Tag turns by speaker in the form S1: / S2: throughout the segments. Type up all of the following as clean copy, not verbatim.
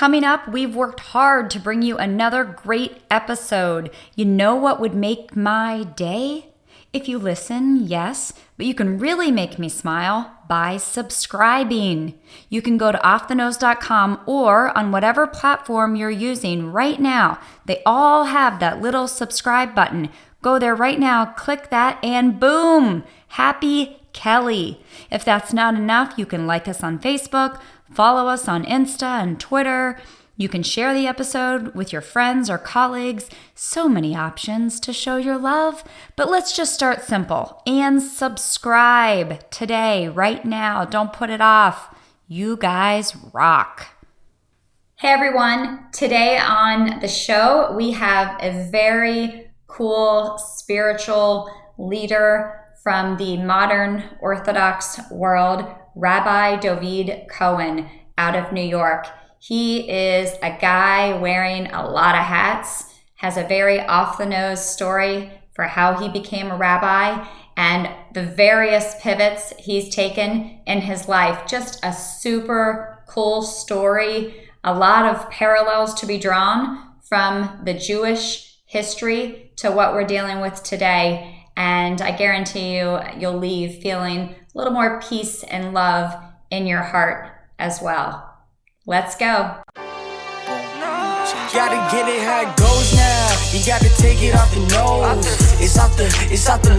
S1: Coming up, we've worked hard to bring you another great episode. You know what would make my day? If you listen, yes, but you can really make me smile by subscribing. You can go to offtheNose.com or on whatever platform you're using right now. They all have that little subscribe button. Go there right now, click that, and boom, happy Kelly. If that's not enough, you can like us on Facebook, follow us on Insta and Twitter. You can share the episode with your friends or colleagues. So many options to show your love. But let's just start simple and subscribe today, right now. Don't put it off. You guys rock. Hey everyone. Today on the show, we have a very cool spiritual leader from the modern Orthodox world, Rabbi David Cohen out of New York. He is a guy wearing a lot of hats, has a very off-the-nose story for how he became a rabbi and the various pivots he's taken in his life. Just a super cool story, a lot of parallels to be drawn from the Jewish history to what we're dealing with today. And I guarantee you'll leave feeling a little more peace and love in your heart as well. Let's go.
S2: Gotta get it how it goes now. You gotta take it off the nose. It's off the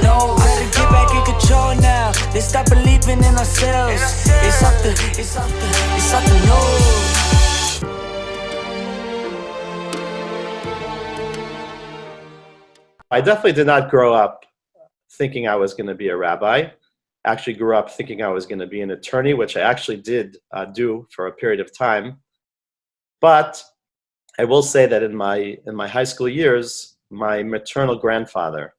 S2: nose. Gotta get back in control now. Let's stop believing in ourselves. It's off the nose.
S3: I definitely did not grow up thinking I was going to be a rabbi. Actually grew up thinking I was going to be an attorney, which I actually did do for a period of time. But I will say that in my high school years, my maternal grandfather,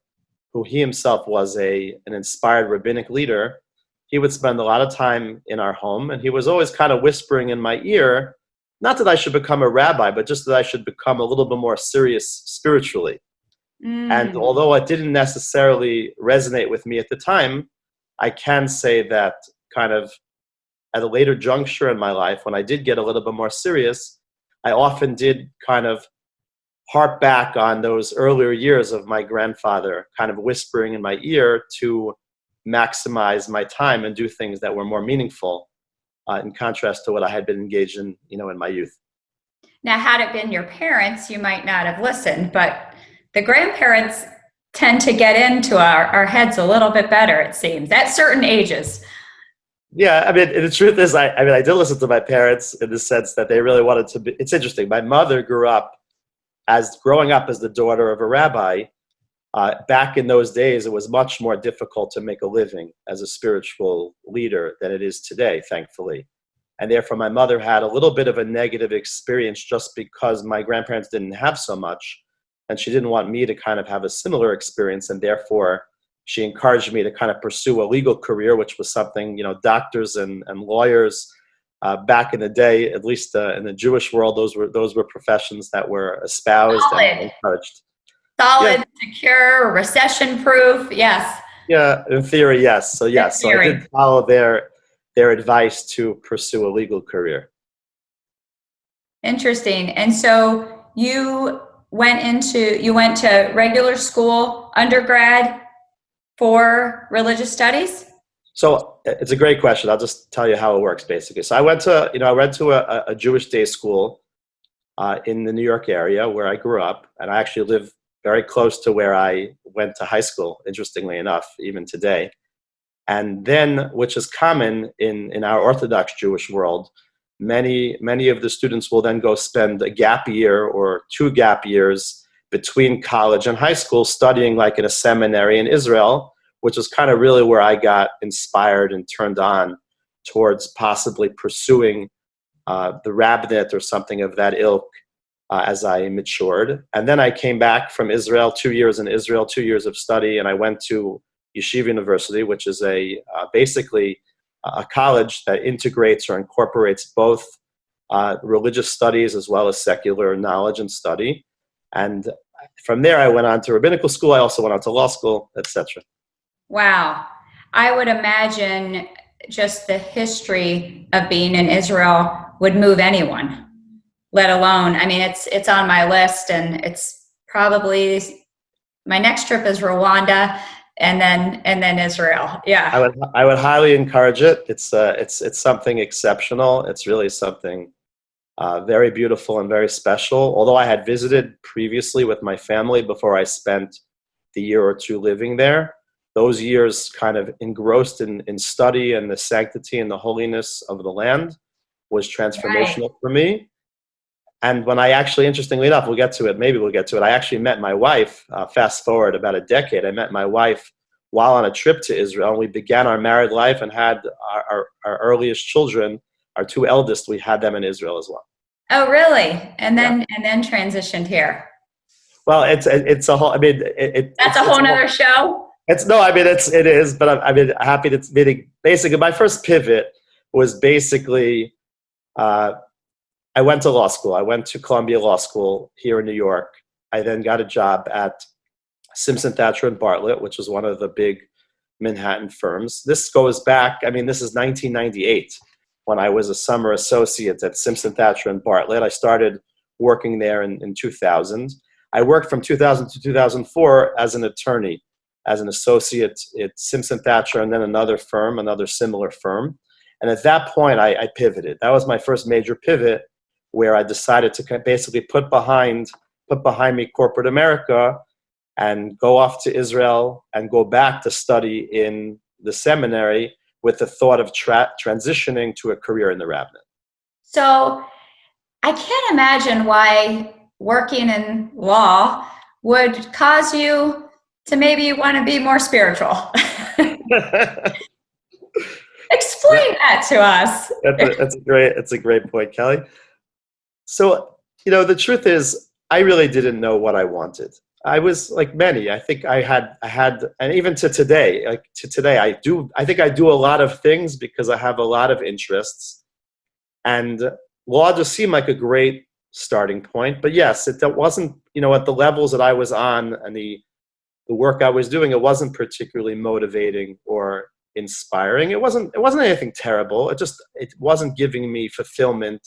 S3: who he himself was an inspired rabbinic leader, he would spend a lot of time in our home, and he was always kind of whispering in my ear, not that I should become a rabbi, but just that I should become a little bit more serious spiritually. And although it didn't necessarily resonate with me at the time, I can say that kind of at a later juncture in my life, when I did get a little bit more serious, I often did kind of harp back on those earlier years of my grandfather kind of whispering in my ear to maximize my time and do things that were more meaningful in contrast to what I had been engaged in, in my youth.
S1: Now, had it been your parents, you might not have listened, but the grandparents tend to get into our heads a little bit better, it seems, at certain ages.
S3: Yeah, I mean, the truth is, I did listen to my parents in the sense that they really wanted to be. It's interesting. My mother growing up as the daughter of a rabbi. Back in those days, it was much more difficult to make a living as a spiritual leader than it is today, thankfully. And therefore, my mother had a little bit of a negative experience just because my grandparents didn't have so much. And she didn't want me to kind of have a similar experience, and therefore she encouraged me to kind of pursue a legal career, which was something, doctors and lawyers back in the day, at least in the Jewish world, those were professions that were espoused and encouraged.
S1: Solid, secure, recession-proof, yes.
S3: Yeah, in theory, yes. So yes, so I did follow their advice to pursue a legal career.
S1: Interesting. And so you went to regular school, undergrad, for religious studies?
S3: So it's a great question. I'll just tell you how it works, basically. So I went to a Jewish day school in the New York area where I grew up, and I actually live very close to where I went to high school, interestingly enough, even today. And then, which is common in our Orthodox Jewish world, many of the students will then go spend a gap year or 2 gap years between college and high school studying like in a seminary in Israel, which is kind of really where I got inspired and turned on towards possibly pursuing the rabbinate or something of that ilk as I matured. And then I came back from Israel, 2 years in Israel, 2 years of study, and I went to Yeshiva University, which is basically a college that integrates or incorporates both religious studies as well as secular knowledge and study. And from there, I went on to rabbinical school. I also went on to law school, etc.
S1: Wow. I would imagine just the history of being in Israel would move anyone. let alone, I mean, it's on my list, and it's probably my next trip is Rwanda, and then Israel. Yeah.
S3: I would highly encourage it. It's something exceptional. It's really something very beautiful and very special. Although I had visited previously with my family before I spent the year or two living there, those years kind of engrossed in study and the sanctity and the holiness of the land was transformational for me. And when I actually, interestingly enough, we'll get to it, maybe we'll get to it, I actually met my wife, fast forward about a decade, I met my wife while on a trip to Israel, and we began our married life and had our earliest children, our two eldest, we had them in Israel as well.
S1: Oh, really? And then transitioned here.
S3: Well, it's a whole, I mean,
S1: that's a whole nother show.
S3: It is, but I mean, happy to meeting. Basically, my first pivot was basically, I went to law school. I went to Columbia Law School here in New York. I then got a job at Simpson Thacher and Bartlett, which is one of the big Manhattan firms. This goes back, I mean, this is 1998 when I was a summer associate at Simpson Thacher and Bartlett. I started working there in 2000. I worked from 2000 to 2004 as an attorney, as an associate at Simpson Thacher and then another firm, another similar firm. And at that point, I pivoted. That was my first major pivot, where I decided to basically put behind me corporate America and go off to Israel and go back to study in the seminary with the thought of transitioning to a career in the rabbinate.
S1: So I can't imagine why working in law would cause you to maybe want to be more spiritual. Explain that to us.
S3: It's a great point, Kelly. So, the truth is, I really didn't know what I wanted. I was like many. I think I had, and even to today, I think I do a lot of things because I have a lot of interests, and law just seemed like a great starting point. But yes, it wasn't, at the levels that I was on and the work I was doing, it wasn't particularly motivating or inspiring. It wasn't anything terrible. It wasn't giving me fulfillment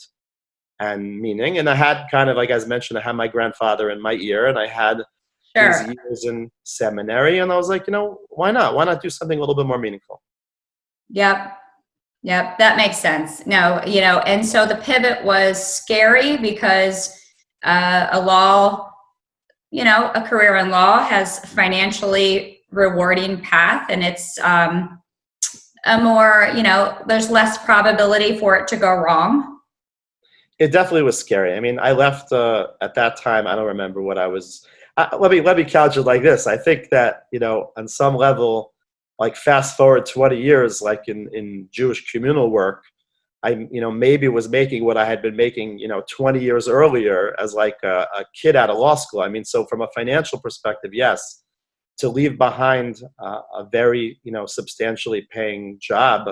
S3: and meaning. And I had kind of, like as mentioned, I had my grandfather in my ear, and I had these years in seminary, and I was like, why not? Why not do something a little bit more meaningful?
S1: Yep, that makes sense. No, and so the pivot was scary because a career in law has financially rewarding path, and it's a more, there's less probability for it to go wrong.
S3: It definitely was scary. I mean, I left at that time. I don't remember what I was. Let me couch it like this. I think that on some level, like fast forward 20 years, like in Jewish communal work, I maybe was making what I had been making 20 years earlier as like a kid out of law school. I mean, so from a financial perspective, yes, to leave behind a very substantially paying job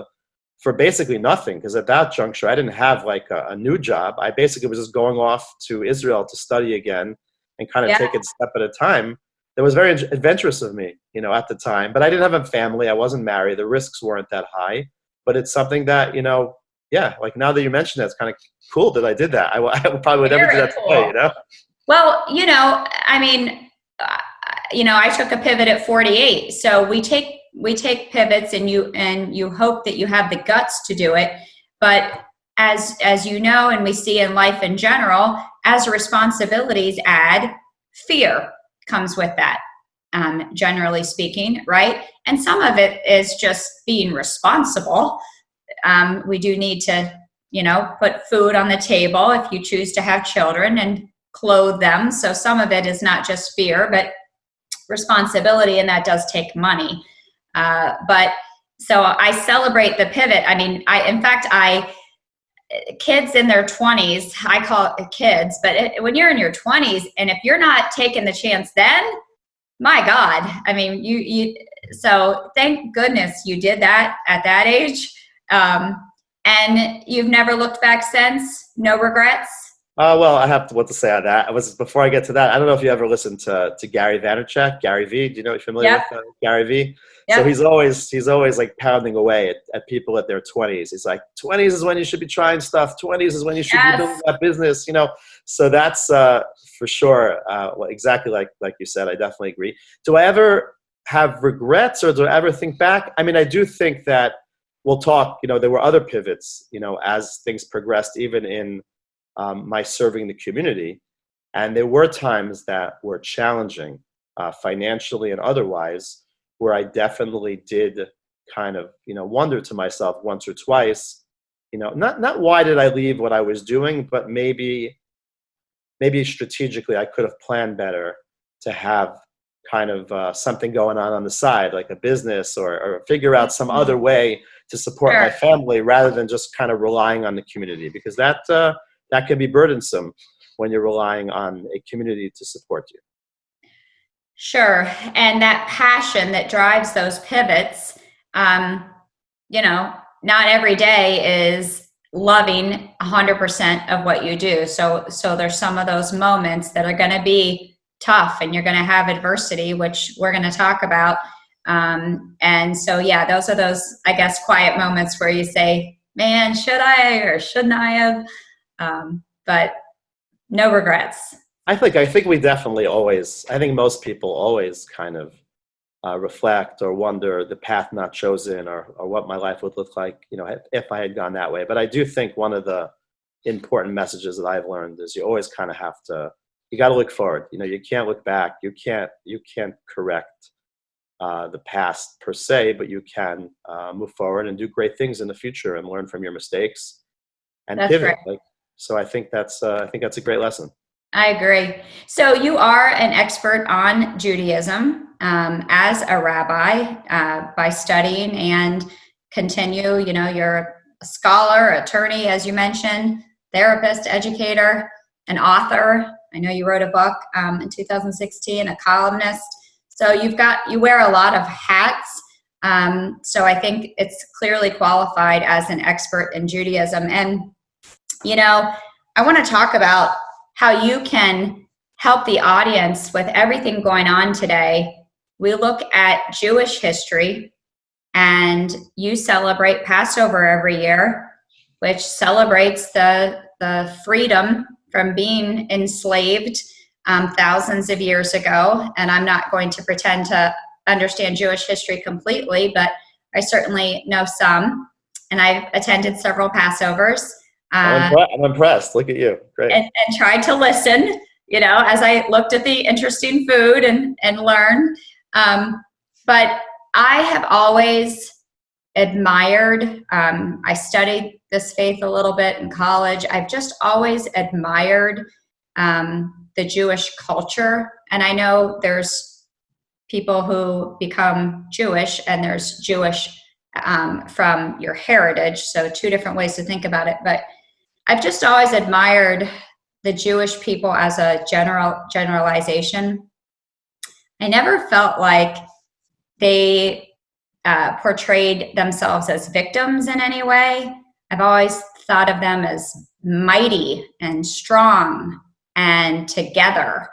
S3: for basically nothing, because at that juncture, I didn't have like a new job. I basically was just going off to Israel to study again and kind of take it step at a time. It was very adventurous of me, at the time. But I didn't have a family. I wasn't married. The risks weren't that high. But it's something that, like now that you mentioned that, it's kind of cool that I did that. I probably would never do that today,
S1: Well, I mean, I took a pivot at 48. So we take pivots, and you hope that you have the guts to do it. But as you know, and we see in life in general, as responsibilities add, fear comes with that, generally speaking, right? And some of it is just being responsible. We do need to, put food on the table if you choose to have children, and clothe them. So some of it is not just fear, but responsibility, and that does take money. But so I celebrate the pivot. I mean, kids in their 20s, I call it kids, but when you're in your 20s, and if you're not taking the chance then, my God, I mean, so thank goodness you did that at that age. And you've never looked back since? No regrets?
S3: Well, I have what to say on that. Before I get to that, I don't know if you ever listened to Gary Vaynerchuk, Gary V. Do you know, you're familiar with Gary V? So
S1: Yep.
S3: he's always like pounding away at people at their 20s. He's like, 20s is when you should be trying stuff. 20s is when you should be building
S1: Yes.
S3: that business, So that's for sure. Well, exactly like you said, I definitely agree. Do I ever have regrets, or do I ever think back? I mean, I do think that we'll talk, there were other pivots, as things progressed, even in my serving the community. And there were times that were challenging, financially and otherwise, where I definitely did kind of, wonder to myself once or twice, not why did I leave what I was doing, but maybe strategically I could have planned better to have kind of something going on the side, like a business, or figure out some other way to support my
S1: Sure.
S3: family rather than just kind of relying on the community, because that can be burdensome when you're relying on a community to support you.
S1: Sure. And that passion that drives those pivots, not every day is loving 100% of what you do. So there's some of those moments that are going to be tough, and you're going to have adversity, which we're going to talk about. And so, yeah, those are those, I guess, quiet moments where you say, man, should I or shouldn't I have? But no regrets.
S3: I think we definitely always, I think most people always kind of reflect or wonder the path not chosen, or what my life would look like, if I had gone that way. But I do think one of the important messages that I've learned is you always kind of have to, you got to look forward. You can't look back. You can't correct the past per se, but you can move forward and do great things in the future and learn from your mistakes and
S1: That's
S3: pivot.
S1: right.
S3: So I think that's a great lesson.
S1: I agree. So you are an expert on Judaism as a rabbi by studying and continue. You're a scholar, attorney, as you mentioned, therapist, educator, an author. I know you wrote a book in 2016, a columnist. So you wear a lot of hats. So I think it's clearly qualified as an expert in Judaism. And, I want to talk about how you can help the audience with everything going on today. We look at Jewish history, and you celebrate Passover every year, which celebrates the freedom from being enslaved thousands of years ago. And I'm not going to pretend to understand Jewish history completely, but I certainly know some. And I've attended several Passovers.
S3: I'm impressed. Look at you. Great.
S1: And tried to listen, as I looked at the interesting food and learned. But I have always admired, I studied this faith a little bit in college. I've just always admired the Jewish culture. And I know there's people who become Jewish, and there's Jewish from your heritage. So two different ways to think about it. But I've just always admired the Jewish people as a generalization. I never felt like they portrayed themselves as victims in any way. I've always thought of them as mighty and strong and together.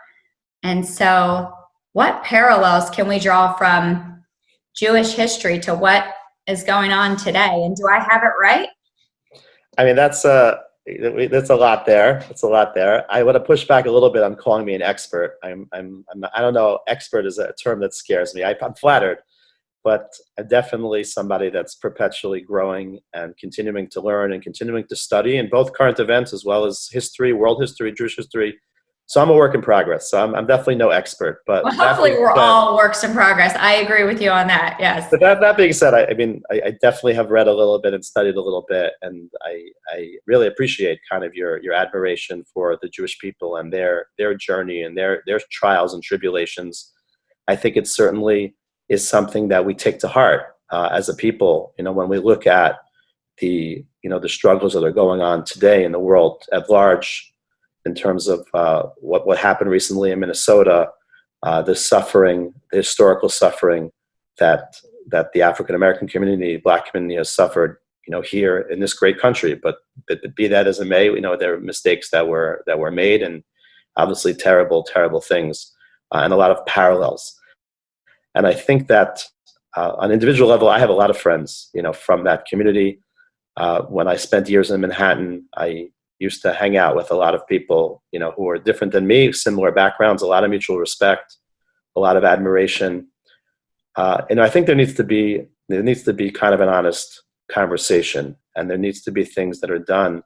S1: And so what parallels can we draw from Jewish history to what is going on today? And do I have it right?
S3: I mean, that's a lot there. It's a lot there. I want to push back a little bit on calling me an expert. I don't know. Expert is a term that scares me. I'm flattered, but I'm definitely somebody that's perpetually growing and continuing to learn and continuing to study in both current events as well as history, world history, Jewish history. So I'm a work in progress. So I'm definitely no expert. But
S1: well, hopefully we're all works in progress. I agree with you on that. Yes.
S3: But that being said, I definitely have read a little bit and studied a little bit, and I really appreciate kind of your admiration for the Jewish people and their journey and their trials and tribulations. I think it certainly is something that we take to heart as a people. When we look at the struggles that are going on today in the world at large, in terms of what happened recently in Minnesota, the suffering, the historical suffering that the African American community, Black community has suffered, here in this great country. But be that as it may, there are mistakes that were made, and obviously terrible, terrible things, and a lot of parallels. And I think that on an individual level, I have a lot of friends, from that community. When I spent years in Manhattan, I used to hang out with a lot of people, who are different than me, similar backgrounds, a lot of mutual respect, a lot of admiration. And I think there needs to be kind of an honest conversation, and there needs to be things that are done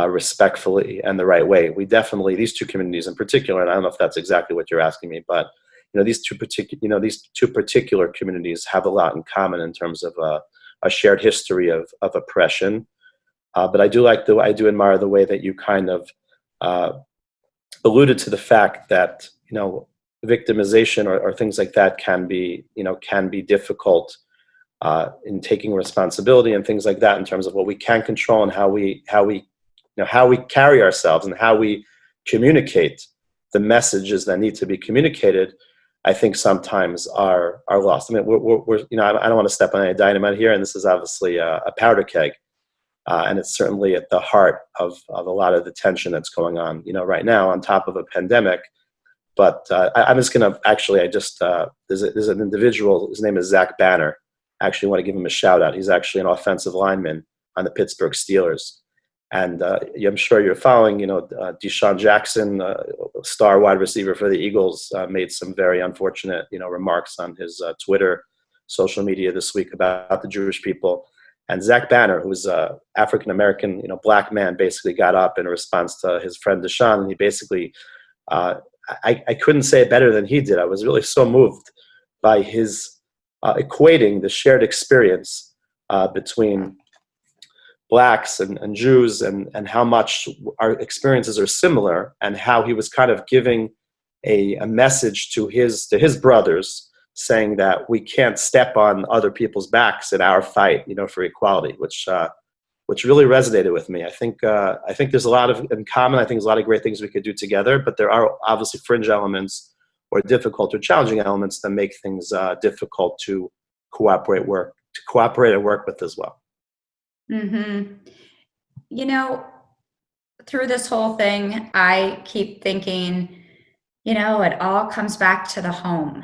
S3: respectfully and the right way. We definitely, these two communities in particular, and I don't know if that's exactly what you're asking me, but these two particular communities have a lot in common in terms of a shared history of oppression. But I do admire the way that you kind of alluded to the fact that victimization or things like that can be difficult in taking responsibility and things like that in terms of what we can control and how we carry ourselves and how we communicate the messages that need to be communicated. I think sometimes are lost. I mean, we're I don't want to step on any dynamite here, and this is obviously a powder keg, and it's certainly at the heart of a lot of the tension that's going on, right now on top of a pandemic. But I'm just going to there's an individual, his name is Zach Banner. I actually want to give him a shout out. He's actually an offensive lineman on the Pittsburgh Steelers. And I'm sure you're following, Deshaun Jackson, star wide receiver for the Eagles, made some very unfortunate, remarks on his Twitter, social media this week about the Jewish people. And Zach Banner, who's an African-American, black man, basically got up in response to his friend Deshaun. And he basically, I couldn't say it better than he did. I was really so moved by his equating the shared experience between blacks and Jews and how much our experiences are similar, and how he was kind of giving a message to his brothers, saying that we can't step on other people's backs in our fight, for equality, which really resonated with me. I think there's a lot in common. I think there's a lot of great things we could do together, but there are obviously fringe elements or difficult or challenging elements that make things difficult to cooperate and work with as well.
S1: Mm-hmm. Through this whole thing, I keep thinking, it all comes back to the home.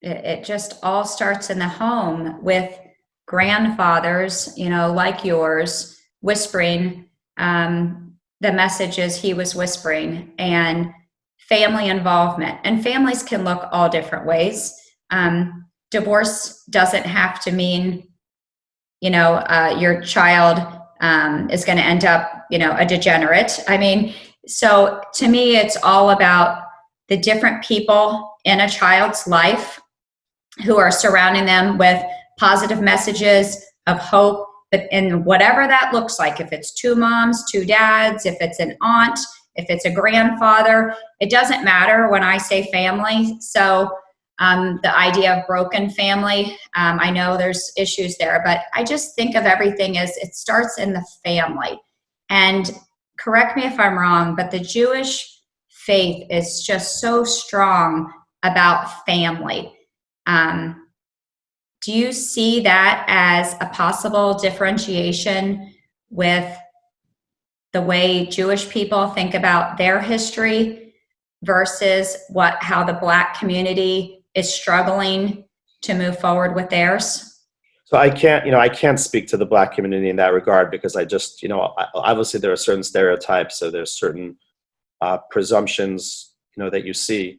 S1: It just all starts in the home with grandfathers, like yours, whispering the messages he was whispering, and family involvement. And families can look all different ways. Divorce doesn't have to mean your child is going to end up, a degenerate. I mean, so to me, it's all about the different people in a child's life who are surrounding them with positive messages of hope, but in whatever that looks like, if it's two moms, two dads, if it's an aunt, if it's a grandfather, it doesn't matter when I say family. So the idea of broken family, I know there's issues there, but I just think of everything as it starts in the family. And correct me if I'm wrong, but the Jewish faith is just so strong about family. Do you see that as a possible differentiation with the way Jewish people think about their history versus how the Black community is struggling to move forward with theirs?
S3: So I can't speak to the Black community in that regard, because I just, obviously there are certain stereotypes, so there's certain presumptions, that you see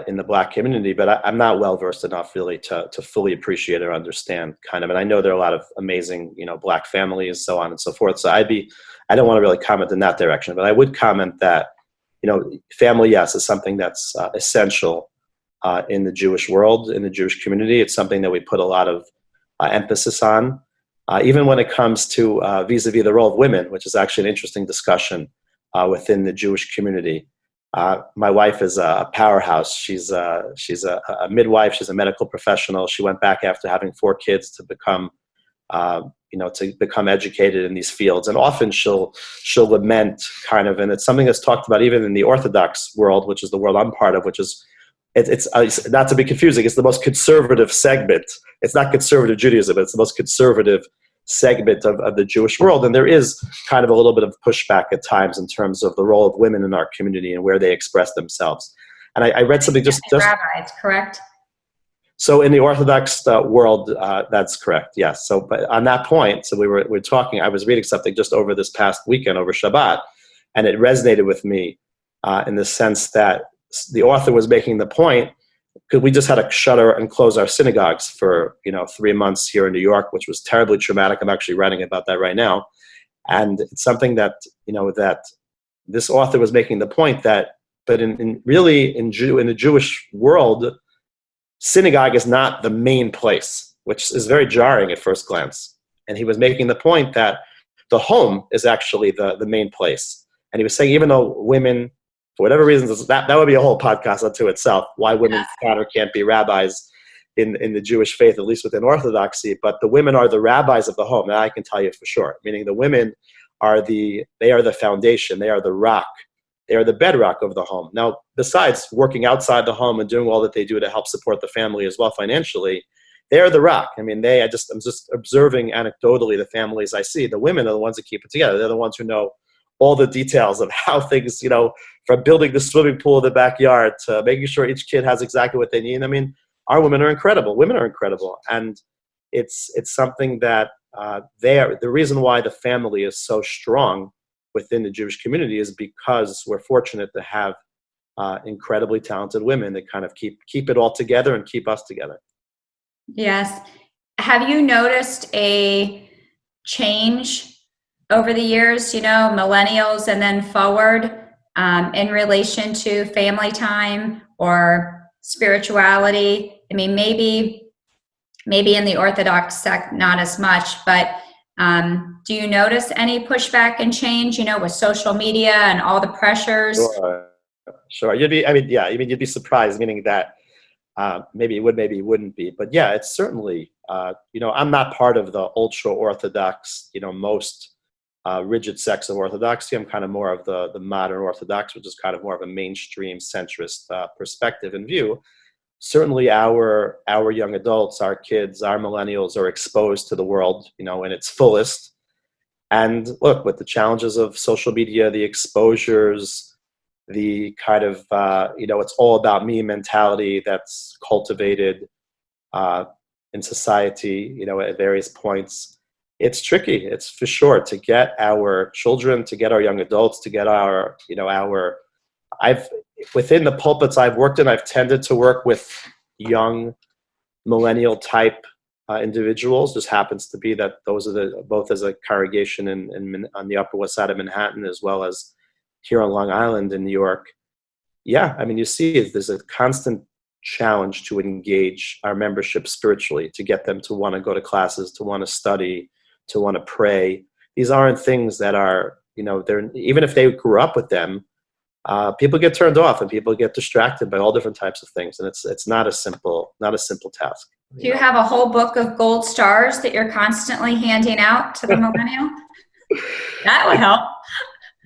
S3: in the Black community, but I'm not well versed enough really to fully appreciate or understand kind of. And I know there are a lot of amazing, Black families, so on and so forth. So I don't want to really comment in that direction, but I would comment that, family, yes, is something that's essential in the Jewish world, in the Jewish community. It's something that we put a lot of emphasis on, even when it comes to vis-a-vis the role of women, which is actually an interesting discussion within the Jewish community. My wife is a powerhouse. She's a midwife. She's a medical professional. She went back after having 4 kids to become educated in these fields. And often she'll lament kind of, and it's something that's talked about even in the Orthodox world, which is the world I'm part of, which is, it's not to be confusing, it's the most conservative segment. It's not conservative Judaism, but it's the most conservative segment of the Jewish world. And there is kind of a little bit of pushback at times in terms of the role of women in our community and where they express themselves. And I read something just
S1: rabbis, correct?
S3: So in the Orthodox world, that's correct. Yes. So, but on that point, so we were talking. I was reading something just over this past weekend over Shabbat, and it resonated with me in the sense that the author was making the point, because we just had to shutter and close our synagogues for 3 months here in New York, which was terribly traumatic. I'm actually writing about that right now, and it's something that that this author was making the point that, but in the Jewish world, synagogue is not the main place, which is very jarring at first glance. And he was making the point that the home is actually the main place. And he was saying, even though women, for whatever reasons, that would be a whole podcast unto itself, why women can or can't be rabbis in the Jewish faith, at least within Orthodoxy, but the women are the rabbis of the home. That I can tell you for sure, meaning the women are the foundation, they are the rock, they are the bedrock of the home. Now, besides working outside the home and doing all that they do to help support the family as well financially, they are the rock. I mean, I'm just observing anecdotally the families I see. The women are the ones that keep it together. They're the ones who know all the details of how things, from building the swimming pool in the backyard to making sure each kid has exactly what they need. I mean, our women are incredible. Women are incredible. And it's something that the reason why the family is so strong within the Jewish community is because we're fortunate to have incredibly talented women that kind of keep it all together and keep us together.
S1: Yes. Have you noticed a change over the years, millennials and then forward, in relation to family time or spirituality? I mean, maybe in the Orthodox sect, not as much, but do you notice any pushback and change, with social media and all the pressures?
S3: Sure. You'd be surprised, meaning that maybe it would, maybe it wouldn't be. But yeah, it's certainly, I'm not part of the ultra Orthodox, most rigid sects of Orthodoxy. I'm kind of more of the modern Orthodox, which is kind of more of a mainstream centrist perspective and view. Certainly our young adults, our kids, our millennials are exposed to the world, in its fullest. And look, with the challenges of social media, the exposures, the kind of, it's all about me mentality that's cultivated in society, at various points. It's tricky. It's for sure to get our children, to get our young adults, to get within the pulpits I've worked in, I've tended to work with young millennial type individuals. Just happens to be that those are both as a congregation on the Upper West Side of Manhattan, as well as here on Long Island in New York. Yeah, I mean, you see there's a constant challenge to engage our membership spiritually, to get them to want to go to classes, to want to study, to want to pray. These aren't things that are, they're, even if they grew up with them, people get turned off and people get distracted by all different types of things, and it's not a simple task.
S1: Do you have a whole book of gold stars that you're constantly handing out to the millennial? That would help.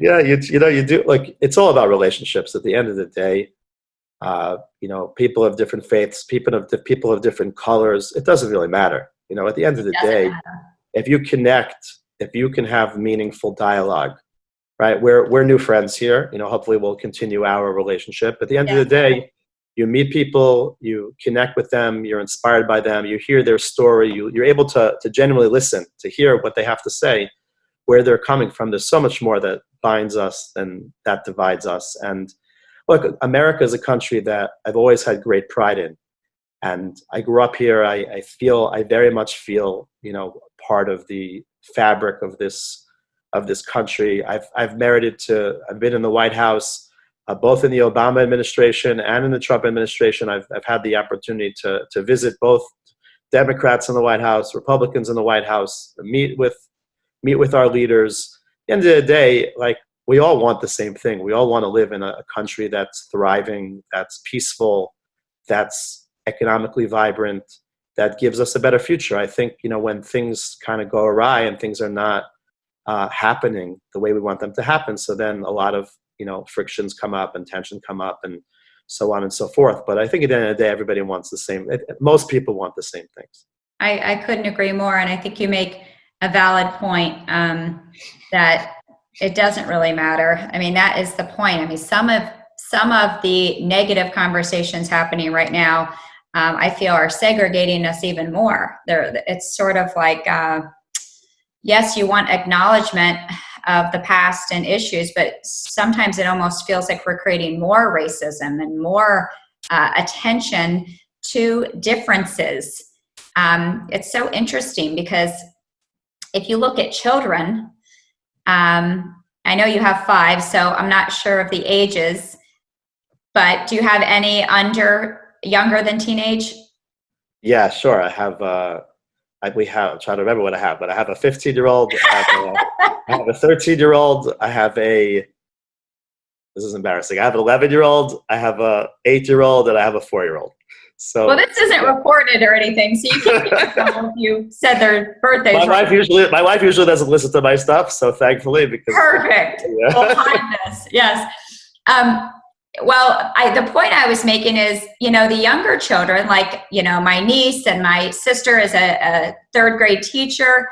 S3: Yeah, you do. Like, it's all about relationships. At the end of the day, people have different faiths, people have different colors. It doesn't really matter. At the end of the day, if you connect, if you can have meaningful dialogue, right? We're new friends here. Hopefully we'll continue our relationship. At the end of the day, you meet people, you connect with them, you're inspired by them, you hear their story, you're able to genuinely listen, to hear what they have to say, where they're coming from. There's so much more that binds us than that divides us. And look, America is a country that I've always had great pride in. And I grew up here. I very much feel, part of the fabric of this country. I've been in the White House, both in the Obama administration and in the Trump administration. I've had the opportunity to visit both Democrats in the White House, Republicans in the White House, meet with our leaders. At the end of the day, like, we all want the same thing. We all want to live in a country that's thriving, that's peaceful, that's economically vibrant, that gives us a better future. I think, when things kind of go awry and things are not happening the way we want them to happen, so then a lot of frictions come up and tension come up and so on and so forth. But I think at the end of the day, everybody wants the same. Most people want the same things.
S1: I couldn't agree more, and I think you make a valid point, that it doesn't really matter. I mean, that is the point. I mean, some of the negative conversations happening right now, I feel are segregating us even more. It's sort of like, yes, you want acknowledgement of the past and issues, but sometimes it almost feels like we're creating more racism and more attention to differences. It's so interesting because if you look at children, I know you have 5, so I'm not sure of the ages, but do you have any younger than teenage?
S3: Yeah, sure. I have, I'm trying to remember what I have, but I have a 15-year-old, I have a 13-year-old, this is embarrassing. I have an 11-year-old, I have a 8-year-old, and I have a 4-year-old. So,
S1: well, this isn't recorded or anything, so you can't get in trouble if you said their birthdays.
S3: My wife usually doesn't listen to my stuff, so thankfully, because
S1: perfect.
S3: Yeah.
S1: We'll hide this. Yes. Well, the point I was making is, the younger children, like, my niece and my sister is a 3rd grade teacher,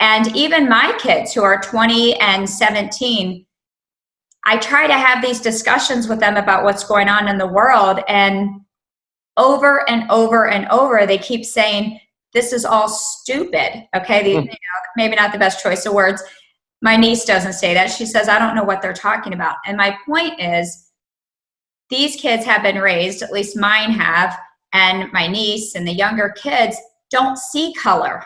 S1: and even my kids who are 20 and 17, I try to have these discussions with them about what's going on in the world, and over and over and over, they keep saying, this is all stupid. Okay. Maybe not the best choice of words. My niece doesn't say that. She says, I don't know what they're talking about. And my point is, these kids have been raised, at least mine have, and my niece and the younger kids don't see color.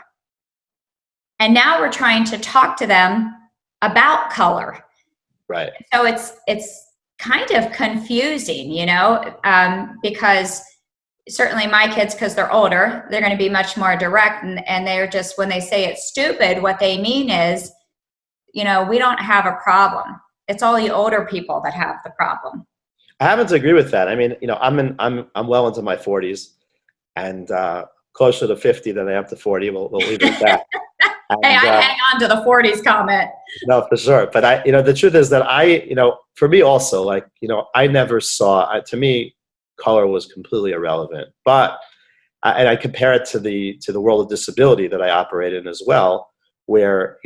S1: And now we're trying to talk to them about color.
S3: Right.
S1: So it's kind of confusing, because certainly my kids, because they're older, they're going to be much more direct, and they're just, when they say it's stupid, what they mean is, we don't have a problem. It's all the older people that have the problem.
S3: I happen to agree with that. I mean, I'm well into my 40s, and closer to 50 than I am to 40. We'll leave it at that. And,
S1: hey, I hang on to the 40s comment.
S3: No, for sure. But the truth is that for me also, I never saw. To me, color was completely irrelevant. But I compare it to the world of disability that I operate in as well, where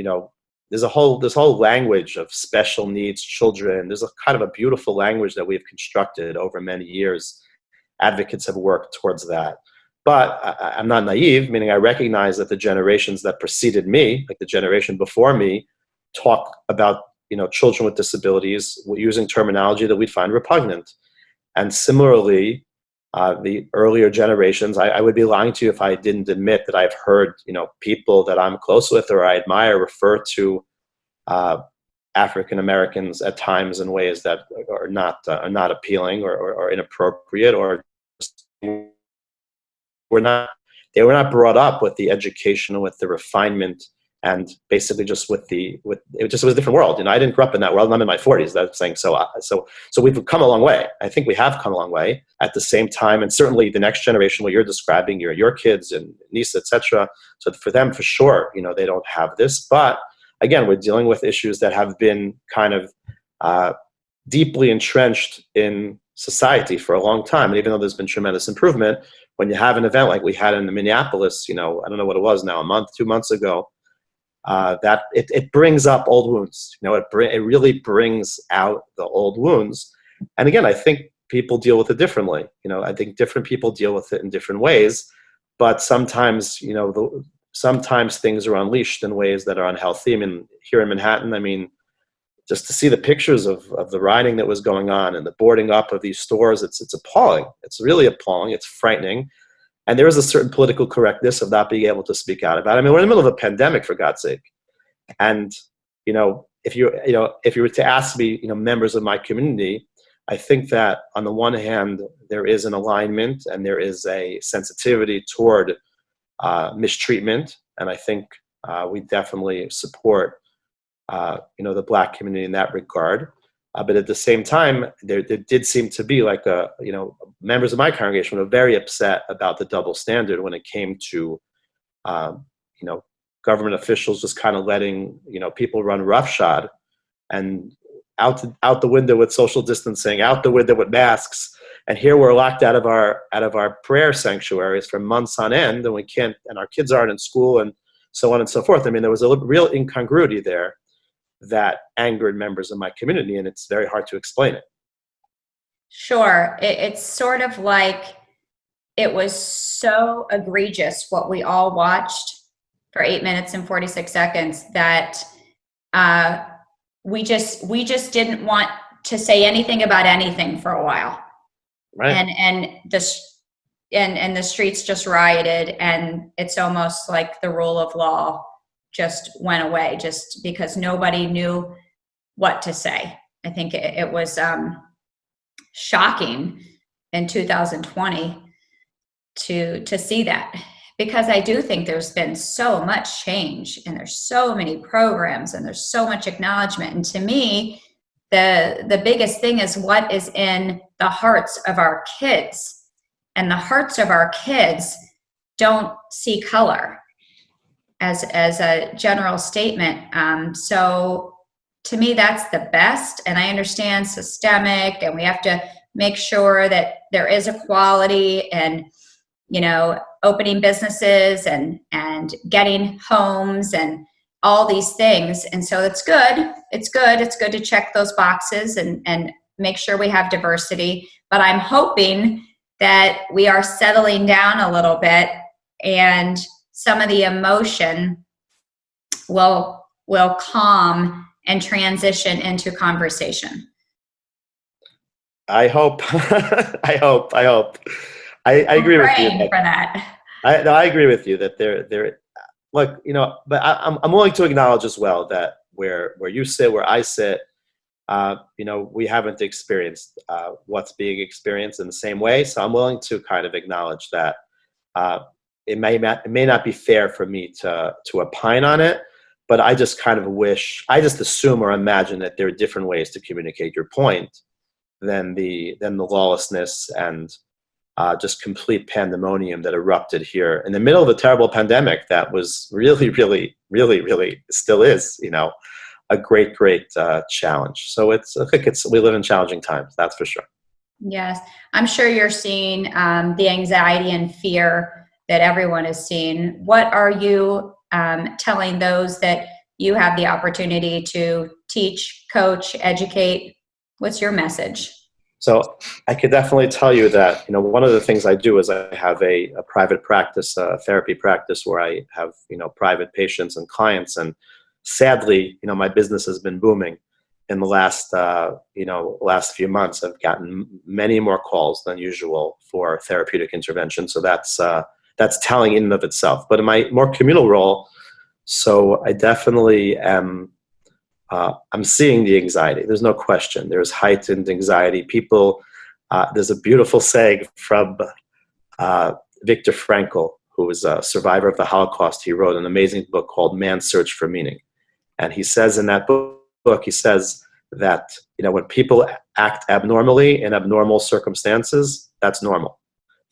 S3: there's this whole language of special needs children. There's a kind of a beautiful language that we've constructed over many years. Advocates have worked towards that. But I'm not naive, meaning I recognize that the generations that preceded me, like the generation before me, talk about children with disabilities using terminology that we'd find repugnant. And similarly, the earlier generations, I would be lying to you if I didn't admit that I've heard people that I'm close with or I admire refer to African Americans at times in ways that are not appealing or inappropriate, or they were not brought up with the education and with the refinement, and basically just it was a different world. I didn't grow up in that world, and I'm in my 40s. That's saying so we've come a long way. I think we have come a long way. At the same time, and certainly the next generation, what you're describing, your kids and nieces, etc. So for them, for sure, they don't have this. But again, we're dealing with issues that have been kind of deeply entrenched in society for a long time. And even though there's been tremendous improvement, when you have an event like we had in Minneapolis, I don't know what it was now, a month, 2 months ago, that it brings up old wounds. It really brings out the old wounds. And again, I think people deal with it differently. I think different people deal with it in different ways. But sometimes, sometimes things are unleashed in ways that are unhealthy. I mean, here in Manhattan, just to see the pictures of the rioting that was going on and the boarding up of these stores, it's appalling. It's really appalling. It's frightening. And there is a certain political correctness of not being able to speak out about it. We're in the middle of a pandemic, for God's sake. And, if you were to ask me, members of my community, I think that on the one hand, there is an alignment and there is a sensitivity toward mistreatment. And I think we definitely support the Black community in that regard. But at the same time, there did seem to be members of my congregation were very upset about the double standard when it came to, government officials just kind of letting, people run roughshod and out the window with social distancing, out the window with masks. And here we're locked out of our prayer sanctuaries for months on end, and we can't, and our kids aren't in school, and so on and so forth. There was a real incongruity there that angered members of my community, and it's very hard to explain it.
S1: Sure. It's sort of like it was so egregious what we all watched for 8 minutes and 46 seconds that we just didn't want to say anything about anything for a while.
S3: Right.
S1: And the streets just rioted, and it's almost like the rule of law just went away just because nobody knew what to say. I think it was shocking in 2020 to see that, because I do think there's been so much change, and there's so many programs, and there's so much acknowledgement. And to me, the biggest thing is what is in the hearts of our kids. And the hearts of our kids don't see color as a general statement. So to me, that's the best. And I understand systemic, and we have to make sure that there is equality, and, you know, opening businesses and getting homes and all these things. And so it's good. It's good to check those boxes and make sure we have diversity. But I'm hoping that we are settling down a little bit, and some of the emotion will calm and transition into conversation.
S3: I hope. I hope. I agree with you.
S1: For that.
S3: I agree with you that there. Look, you know, but I'm willing to acknowledge as well that where you sit, where I sit, you know, we haven't experienced what's being experienced in the same way. So I'm willing to kind of acknowledge that it may not be fair for me to opine on it, but I just kind of assume or imagine that there are different ways to communicate your point than the lawlessness and just complete pandemonium that erupted here in the middle of a terrible pandemic that was really, really, really, really still is, you know, a great challenge. So I think we live in challenging times, that's for sure.
S1: Yes, I'm sure you're seeing the anxiety and fear that everyone is seeing. What are you telling those that you have the opportunity to teach, coach, educate? What's your message?
S3: So I could definitely tell you that, you know, one of the things I do is I have a private practice, a therapy practice where I have, you know, private patients and clients. And sadly, you know, my business has been booming in the last few months. I've gotten many more calls than usual for therapeutic intervention. So that's telling in and of itself. But in my more communal role, so I definitely am, I'm seeing the anxiety. There's no question. There's heightened anxiety. People, there's a beautiful saying from Viktor Frankl, who was a survivor of the Holocaust. He wrote an amazing book called Man's Search for Meaning. And he says in that book, he says that, you know, when people act abnormally in abnormal circumstances, that's normal.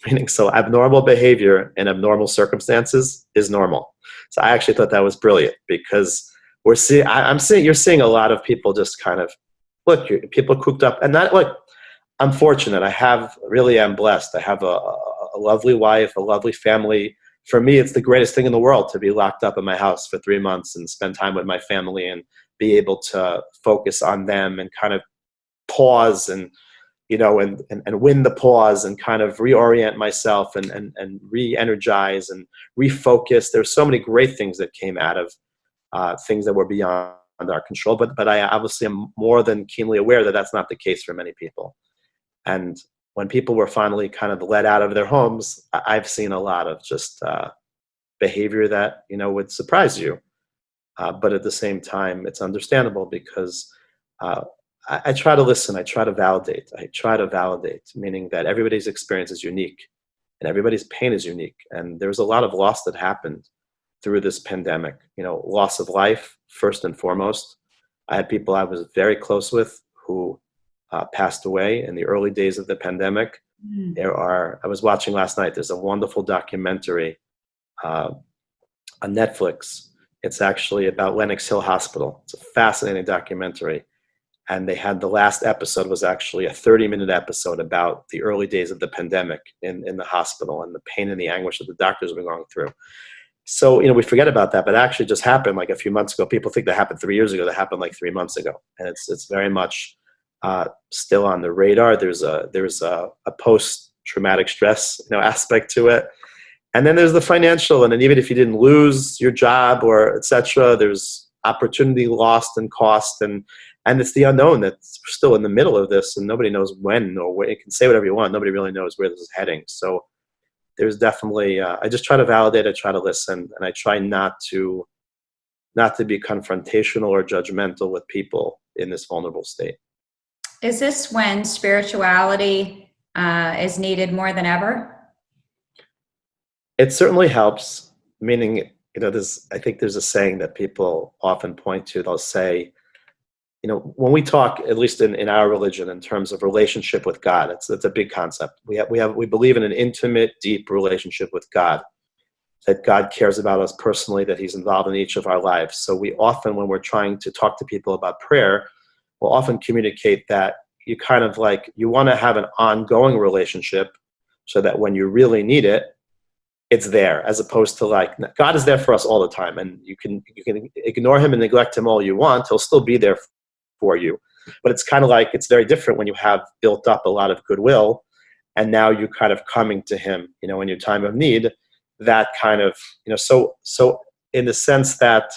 S3: Meaning, so abnormal behavior in abnormal circumstances is normal. So I actually thought that was brilliant, because you're seeing a lot of people just kind of, look, people cooped up, and that, look, I'm fortunate. I'm blessed. I have a lovely wife, a lovely family. For me, it's the greatest thing in the world to be locked up in my house for 3 months and spend time with my family and be able to focus on them and kind of pause and, you know, and win the pause and kind of reorient myself and re-energize and refocus. There's so many great things that came out of things that were beyond our control, but I obviously am more than keenly aware that that's not the case for many people. And when people were finally kind of let out of their homes, I've seen a lot of just behavior that, you know, would surprise you. But at the same time, it's understandable, because I try to listen. I try to validate, meaning that everybody's experience is unique and everybody's pain is unique. And there's a lot of loss that happened through this pandemic, you know, loss of life, first and foremost. I had people I was very close with who passed away in the early days of the pandemic. I was watching last night, there's a wonderful documentary on Netflix. It's actually about Lenox Hill Hospital. It's a fascinating documentary. And they had, the last episode was actually a 30-minute episode about the early days of the pandemic in the hospital and the pain and the anguish that the doctors were going through. So, you know, we forget about that, but it actually just happened like a few months ago. People think that happened 3 years ago. That happened like 3 months ago. And it's very much still on the radar. There's a post traumatic stress, aspect to it. And then there's the financial, and then even if you didn't lose your job or etc., there's opportunity lost and cost, and it's the unknown that's still in the middle of this, and nobody knows when or where. You can say whatever you want, nobody really knows where this is heading. So there's definitely, I just try to validate, I try to listen, and I try not to be confrontational or judgmental with people in this vulnerable state.
S1: Is this when spirituality is needed more than ever?
S3: It certainly helps, meaning, I think there's a saying that people often point to. They'll say, when we talk, at least in our religion, in terms of relationship with God, it's a big concept. We believe in an intimate, deep relationship with God, that God cares about us personally, that he's involved in each of our lives. So we often, when we're trying to talk to people about prayer, we'll often communicate that you kind of you want to have an ongoing relationship so that when you really need it, it's there, as opposed to God is there for us all the time, and you can ignore him and neglect him all you want, he'll still be there for you. But it's kind of it's very different when you have built up a lot of goodwill, and now you're kind of coming to him, in your time of need. That kind of, so in the sense that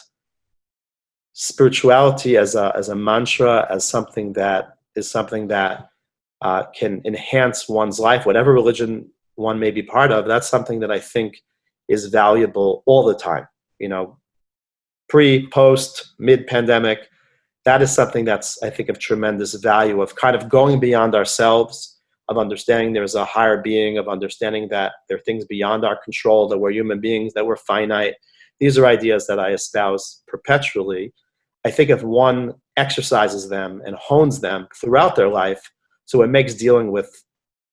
S3: spirituality as a mantra, as something that can enhance one's life, whatever religion one may be part of, that's something that I think is valuable all the time, pre, post, mid-pandemic. That is something that's, I think, of tremendous value, of kind of going beyond ourselves, of understanding there's a higher being, of understanding that there are things beyond our control, that we're human beings, that we're finite. These are ideas that I espouse perpetually. I think if one exercises them and hones them throughout their life, so it makes dealing with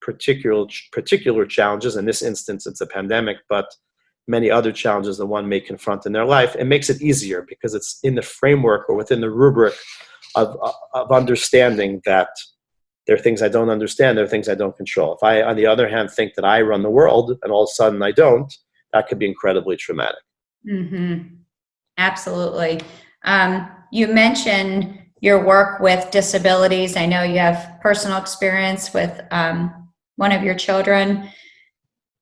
S3: particular challenges, in this instance it's a pandemic, but many other challenges that one may confront in their life, it makes it easier because it's in the framework or within the rubric of understanding that there are things I don't understand, there are things I don't control. If I, on the other hand, think that I run the world and all of a sudden I don't, that could be incredibly traumatic.
S1: Mm-hmm. Absolutely. You mentioned your work with disabilities. I know you have personal experience with one of your children.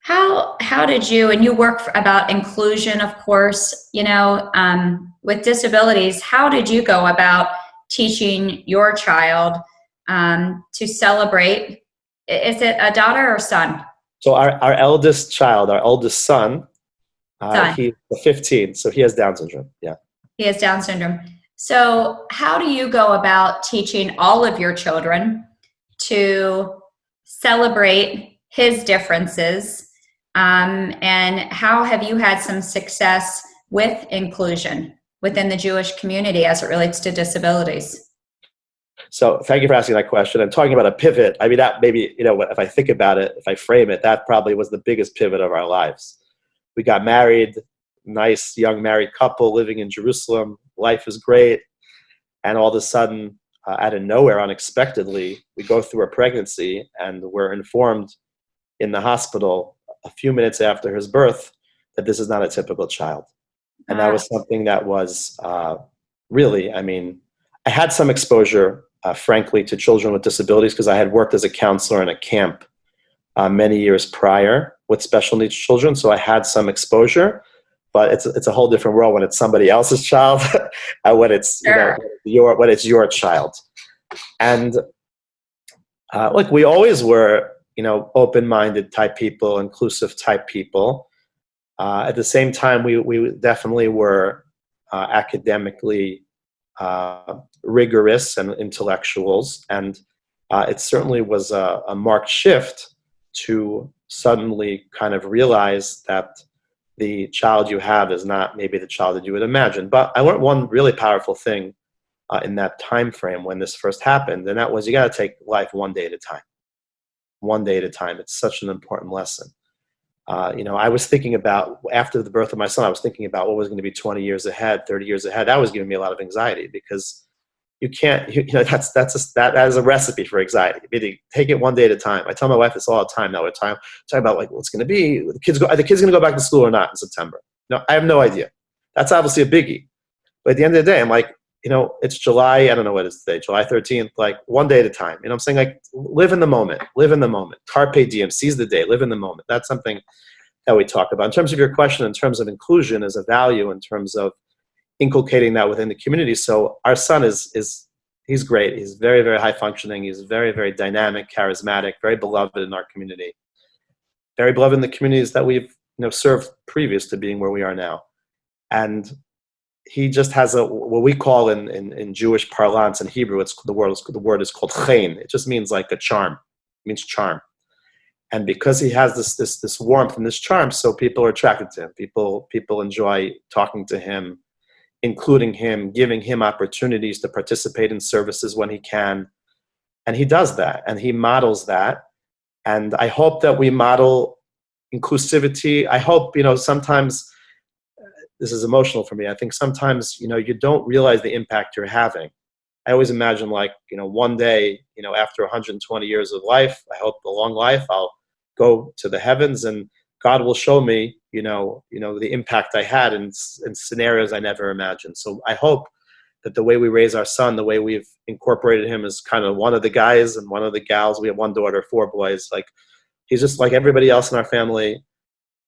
S1: How did you, and you work about inclusion, of course, with disabilities, how did you go about teaching your child to celebrate? Is it a daughter or son?
S3: So our eldest child, our oldest son, he's 15, so he has Down syndrome. Yeah.
S1: He has Down syndrome. So how do you go about teaching all of your children to celebrate his differences? And how have you had some success with inclusion within the Jewish community as it relates to disabilities?
S3: So thank you for asking that question. And talking about a pivot, I mean, that maybe, if I think about it, if I frame it, that probably was the biggest pivot of our lives. We got married, nice young married couple living in Jerusalem. Life is great. And all of a sudden, out of nowhere, unexpectedly, we go through a pregnancy and we're informed in the hospital a few minutes after his birth that this is not a typical child. And that was something that was really, I had some exposure, frankly, to children with disabilities because I had worked as a counselor in a camp many years prior with special needs children. So I had some exposure, but it's a whole different world when it's somebody else's child and when it's, when it's your child. And look, we always were, open-minded type people, inclusive type people. At the same time, we definitely were academically rigorous and intellectuals. And it certainly was a marked shift to suddenly kind of realize that the child you have is not maybe the child that you would imagine. But I learned one really powerful thing in that time frame when this first happened, and that was you got to take life one day at a time. One day at a time. It's such an important lesson. I was thinking about, after the birth of my son, I was thinking about what was going to be 20 years ahead, 30 years ahead. That was giving me a lot of anxiety because you can't, that is a recipe for anxiety. Meaning, take it one day at a time. I tell my wife this all the time now. We're talking about what's going to be, are the kids going to go back to school or not in September? I have no idea. That's obviously a biggie. But at the end of the day, I'm like, it's July, I don't know what it's today, July 13th, like one day at a time. I'm saying, like, live in the moment, carpe diem, seize the day, live in the moment. That's something that we talk about. In terms of your question, in terms of inclusion as a value, in terms of inculcating that within the community. So our son he's great. He's very, very high functioning. He's very, very dynamic, charismatic, very beloved in our community. Very beloved in the communities that we've served previous to being where we are now. And he just has what we call in Jewish parlance in Hebrew, the word is called chen. It just means like a charm. It means charm. And because he has this warmth and this charm, so people are attracted to him. People enjoy talking to him, including him, giving him opportunities to participate in services when he can. And he does that, and he models that. And I hope that we model inclusivity. I hope, sometimes, this is emotional for me, I think sometimes, you don't realize the impact you're having. I always imagine, like, one day, after 120 years of life, I hope a long life, I'll go to the heavens and God will show me, the impact I had in scenarios I never imagined. So I hope that the way we raise our son, the way we've incorporated him as kind of one of the guys and one of the gals, we have one daughter, 4 boys, like, he's just like everybody else in our family.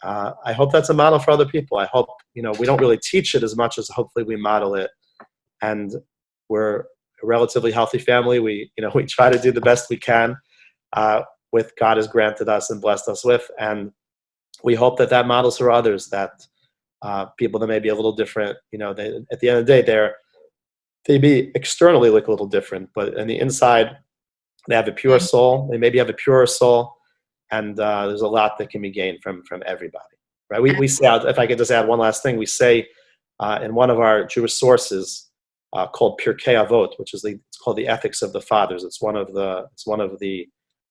S3: I hope that's a model for other people. I hope, we don't really teach it as much as hopefully we model it. And we're a relatively healthy family. We try to do the best we can with God has granted us and blessed us with. And we hope that models for others, that people that may be a little different, at the end of the day, they be externally look a little different, but in the inside, they have a pure soul. They maybe have a purer soul. And there's a lot that can be gained from everybody, right? We say, if I could just add one last thing, we say in one of our Jewish sources called Pirkei Avot, which is it's called the Ethics of the Fathers. It's one of the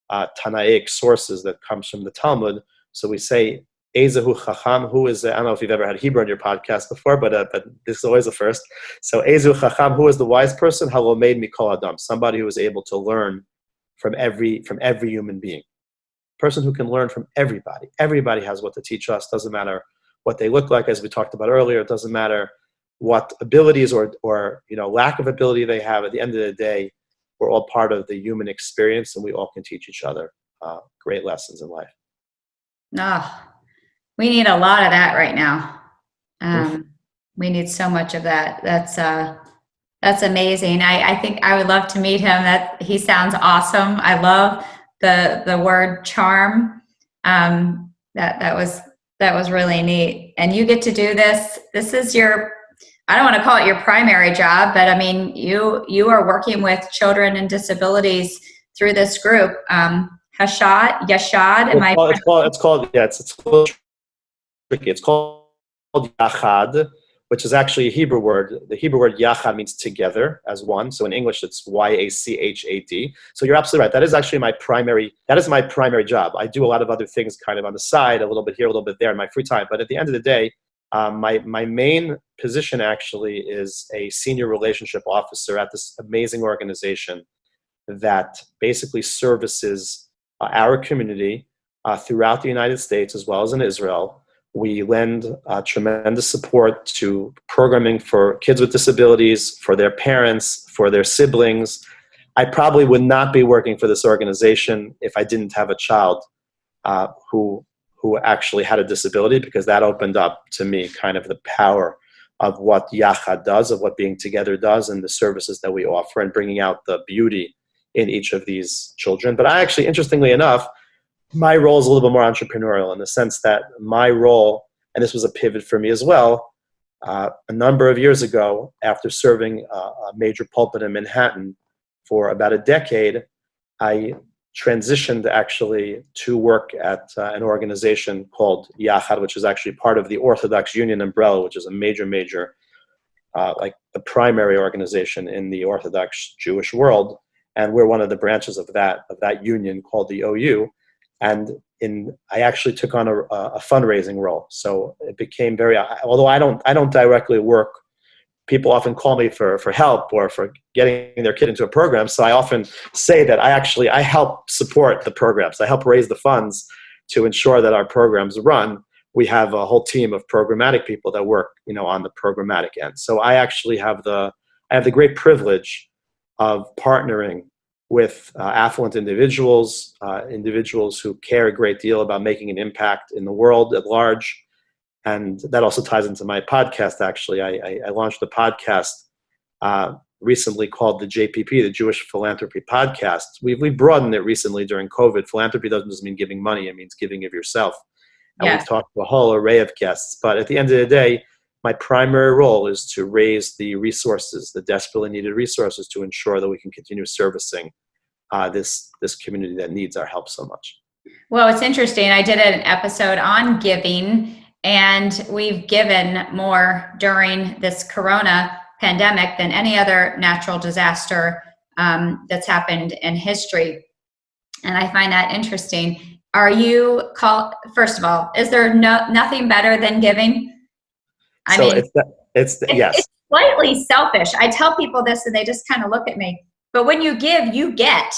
S3: Tanaic sources that comes from the Talmud. So we say, 𝐂𝐎𝐍𝐍𝐄𝐓, who is, I don't know if you've ever had Hebrew on your podcast before, but this is always a first. So 𝐂𝐎𝐍𝐍𝐄𝐓, who is the wise person? 𝐿𝐿omed mikol adam, somebody who is able to learn from every human being. Person who can learn from everybody. Everybody has what to teach us. Doesn't matter what they look like, as we talked about earlier. It doesn't matter what abilities or lack of ability they have. At the end of the day, we're all part of the human experience, and we all can teach each other great lessons in life.
S1: We need a lot of that right now. We need so much of that. That's amazing. I think I would love to meet him. That he sounds awesome. I love the word charm. That was really neat. And you get to do this. This is I don't want to call it your primary job, but I mean, you are working with children and disabilities through this group. Yashad.
S3: It's called tricky. It's called Yachad, which is actually a Hebrew word. The Hebrew word Yachad means together as one. So in English, it's YACHAD. So you're absolutely right. That is actually my primary job. I do a lot of other things kind of on the side, a little bit here, a little bit there in my free time. But at the end of the day, my main position actually is a senior relationship officer at this amazing organization that basically services our community throughout the United States as well as in Israel. We lend tremendous support to programming for kids with disabilities, for their parents, for their siblings. I probably would not be working for this organization if I didn't have a child who actually had a disability, because that opened up to me kind of the power of what Yachad does, of what being together does, and the services that we offer, and bringing out the beauty in each of these children. But I actually, interestingly enough, my role is a little bit more entrepreneurial in the sense that my role, and this was a pivot for me as well, a number of years ago, after serving a major pulpit in Manhattan for about a decade, I transitioned actually to work at an organization called Yachad, which is actually part of the Orthodox Union umbrella, which is a major, like the primary organization in the Orthodox Jewish world. And we're one of the branches of that union called the OU. And I actually took on a fundraising role. So it became although I don't directly work, people often call me for help or for getting their kid into a program. So I often say that I help support the programs. I help raise the funds to ensure that our programs run. We have a whole team of programmatic people that work, on the programmatic end. So I actually have I have the great privilege of partnering with affluent individuals, individuals who care a great deal about making an impact in the world at large. And that also ties into my podcast, actually. I launched a podcast recently called the JPP, the Jewish Philanthropy Podcast. We've broadened it recently during COVID. Philanthropy doesn't just mean giving money, it means giving of yourself. And
S1: Yes.
S3: we've talked to a whole array of guests. But at the end of the day, my primary role is to raise the resources, the desperately needed resources, to ensure that we can continue servicing this community that needs our help so much.
S1: Well, it's interesting. I did an episode on giving, and we've given more during this Corona pandemic than any other natural disaster that's happened in history. And I find that interesting. Are you first of all, is there nothing better than giving? I mean,
S3: it's yes.
S1: It's slightly selfish. I tell people this and they just kind of look at me. But when you give, you get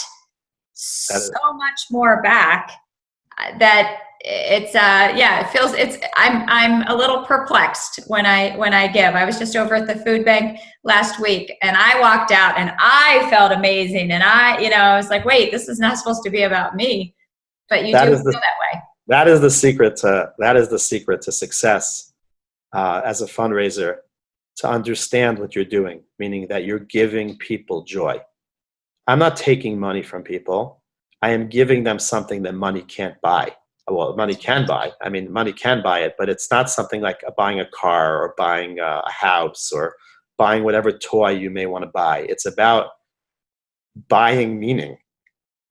S1: so much more back that I'm a little perplexed when I give. I was just over at the food bank last week and I walked out and I felt amazing. And I was like, wait, this is not supposed to be about me, but you do feel that way.
S3: That is the secret to success as a fundraiser, to understand what you're doing, meaning that you're giving people joy. I'm not taking money from people. I am giving them something that money can't buy. Well, money can buy. I mean, money can buy it, but it's not something like buying a car or buying a house or buying whatever toy you may want to buy. It's about buying meaning,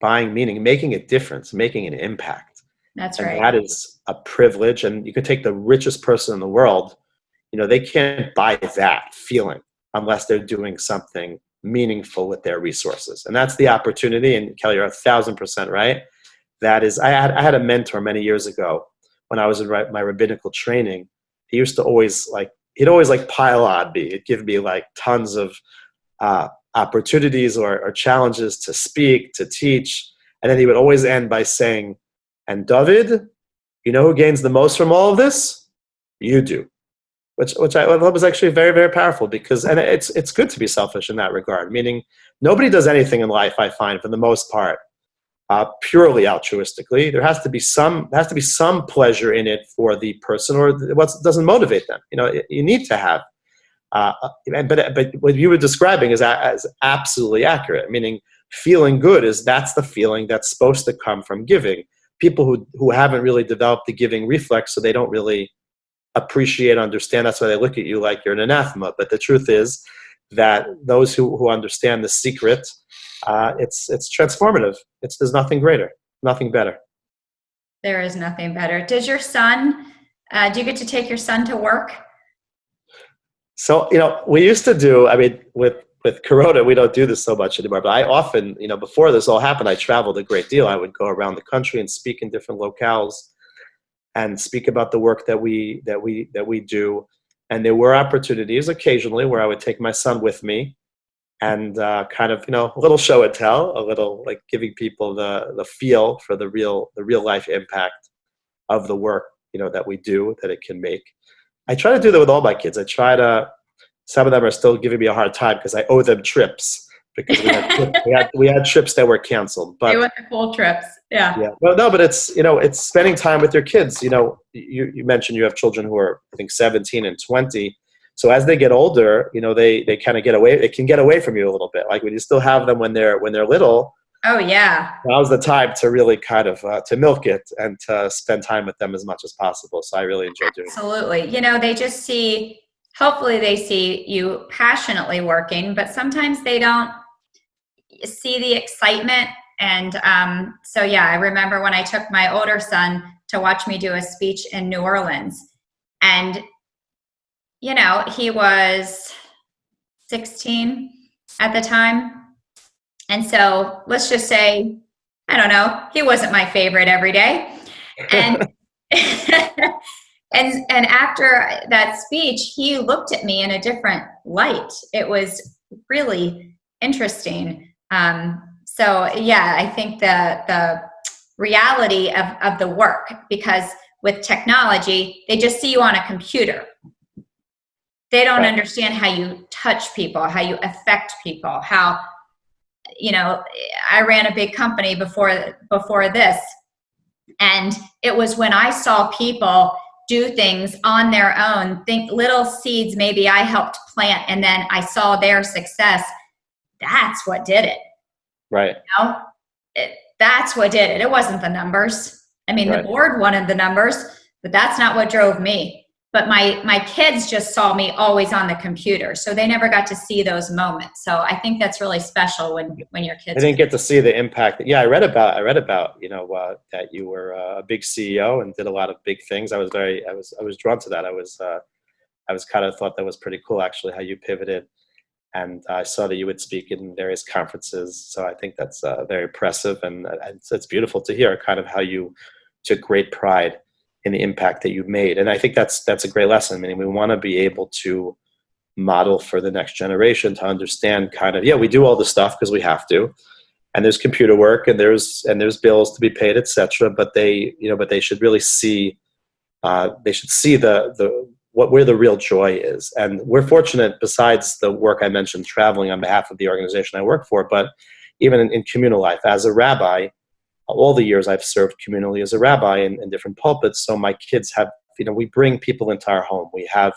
S3: making a difference, making an impact.
S1: That's
S3: and
S1: right.
S3: That is a privilege. And you can take the richest person in the world, they can't buy that feeling unless they're doing something meaningful with their resources. And that's the opportunity. And Kelly, you're 1,000% right. That is, I had a mentor many years ago when I was in my rabbinical training. He used to always pile on me. He'd give me like tons of opportunities or challenges to speak, to teach. And then he would always end by saying, and David, you know who gains the most from all of this? You do. Which I thought was actually very, very powerful, because, and it's good to be selfish in that regard, meaning nobody does anything in life, I find, for the most part, purely altruistically. There has to be some pleasure in it for the person, or what doesn't motivate them. You need to have, but what you were describing is absolutely accurate. Meaning, feeling good that's the feeling that's supposed to come from giving. People who haven't really developed the giving reflex, so they don't really appreciate, understand. That's why they look at you like you're an anathema. But the truth is that those who understand the secret, it's transformative. There's nothing greater, nothing better.
S1: There is nothing better. Does your son, do you get to take your son to work?
S3: So, we used to do, I mean, with Corona, we don't do this so much anymore, but I often, before this all happened, I traveled a great deal. I would go around the country and speak in different locales and speak about the work that we do. And there were opportunities occasionally where I would take my son with me and kind of, a little show and tell, a little like giving people the feel for the real life impact of the work, that we do, that it can make. I try to do that with all my kids. Some of them are still giving me a hard time because I owe them trips, because we had trips that were canceled. But
S1: they went to cool trips. Yeah.
S3: Yeah. No, but it's spending time with your kids. You mentioned you have children who are, I think, 17 and 20. So as they get older, they kind of get away. It can get away from you a little bit. Like when you still have them when they're little.
S1: Oh yeah.
S3: Now's the time to really kind of to milk it and to spend time with them as much as possible. So I really enjoy doing it.
S1: Absolutely. They just hopefully they see you passionately working, but sometimes they don't see the excitement. And so, yeah, I remember when I took my older son to watch me do a speech in New Orleans, and, he was 16 at the time. And so let's just say, I don't know, he wasn't my favorite every day. And, and after that speech, he looked at me in a different light. It was really interesting. So yeah, I think the reality of the work, because with technology, they just see you on a computer. They don't
S3: Right.
S1: understand how you touch people, how you affect people, how, you know, I ran a big company before this. And it was when I saw people do things on their own, think little seeds maybe I helped plant, and then I saw their success. That's what did it.
S3: Right.
S1: You know? That's what did it. It wasn't the numbers. I mean,
S3: Right.
S1: the board wanted the numbers, but that's not what drove me. But my kids just saw me always on the computer, so they never got to see those moments. So I think that's really special when your kids.
S3: I didn't get to see the impact. Yeah, I read about that you were a big CEO and did a lot of big things. I was drawn to that. I was kind of thought that was pretty cool, actually, how you pivoted. And I saw that you would speak in various conferences. So I think that's very impressive. And it's beautiful to hear kind of how you took great pride in the impact that you've made. And I think that's a great lesson. I mean, we want to be able to model for the next generation to understand kind of, we do all the stuff because we have to. And there's computer work and there's bills to be paid, etc. But they should really see, where the real joy is. And we're fortunate, besides the work I mentioned, traveling on behalf of the organization I work for, but even in communal life, as a rabbi, all the years I've served communally as a rabbi in different pulpits. So my kids have, we bring people into our home. We have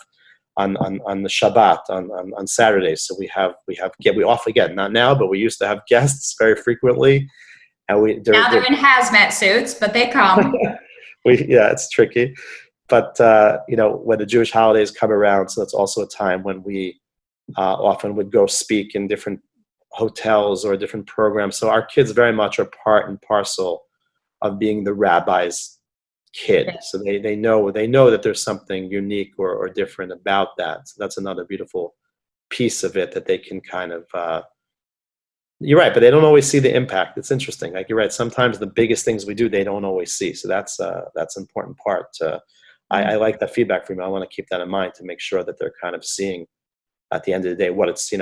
S3: on the Shabbat, on Saturdays. So we often get, not now, but we used to have guests very frequently. And
S1: now they're in hazmat suits, but they come.
S3: It's tricky. But, when the Jewish holidays come around, so that's also a time when we often would go speak in different hotels or different programs. So our kids very much are part and parcel of being the rabbi's kid.
S1: Yeah.
S3: So they know that there's something unique or different about that. So that's another beautiful piece of it that they can kind of, you're right, but they don't always see the impact. It's interesting. Like you're right. Sometimes the biggest things we do, they don't always see. So that's an important part. I like that feedback from you. I want to keep that in mind to make sure that they're kind of seeing at the end of the day what it's